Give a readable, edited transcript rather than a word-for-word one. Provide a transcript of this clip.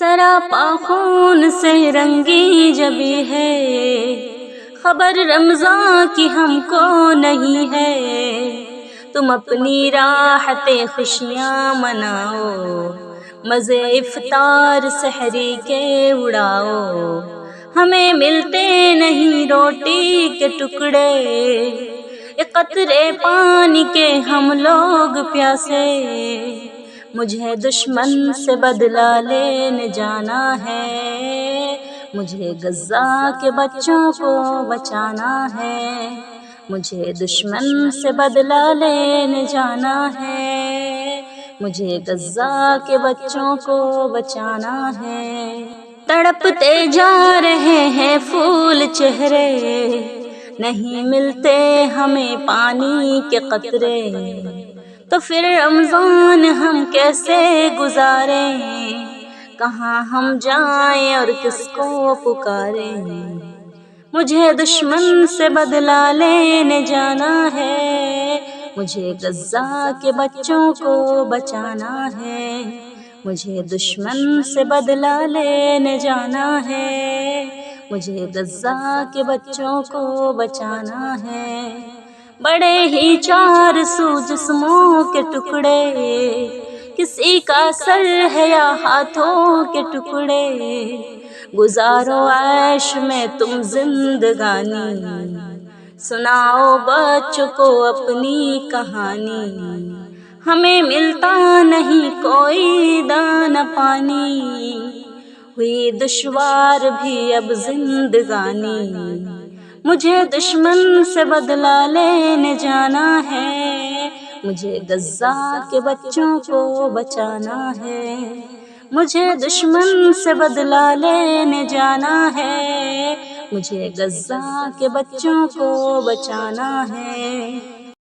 سراپا خون سے رنگی جبی ہے، خبر رمضان کی ہم کو نہیں ہے۔ تم اپنی راحت خوشیاں مناؤ، مزے افطار سحری کے اڑاؤ۔ ہمیں ملتے نہیں روٹی کے ٹکڑے، ایک قطرے پانی کے ہم لوگ پیاسے۔ مجھے دشمن سے بدلہ لینے جانا ہے، مجھے غزہ کے بچوں کو بچانا ہے۔ مجھے دشمن سے بدلہ لینے جانا ہے، مجھے غزہ کے بچوں کو بچانا ہے۔ تڑپتے جا رہے ہیں پھول چہرے، نہیں ملتے ہمیں پانی کے قطرے، تو پھر رمضان ہم کیسے گزاریں؟ کہاں ہم جائیں اور کس کو پکاریں؟ مجھے دشمن سے بدلہ لینے جانا ہے، مجھے غزہ کے بچوں کو بچانا ہے۔ مجھے دشمن سے بدلہ لینے جانا ہے، مجھے غزہ کے بچوں کو بچانا ہے۔ بڑے ہی 400 جسموں کے ٹکڑے، کسی کا سر ہے یا ہاتھوں کے ٹکڑے۔ گزارو عیش میں تم زندگانی، سناؤ بچوں کو اپنی کہانی۔ ہمیں ملتا نہیں کوئی دانہ پانی، ہوئی دشوار بھی اب زندگانی۔ مجھے دشمن سے بدلہ لینے جانا ہے، مجھے غزہ کے بچوں کو بچانا ہے۔ مجھے دشمن سے بدلہ لینے جانا ہے، مجھے غزہ کے بچوں کو بچانا ہے۔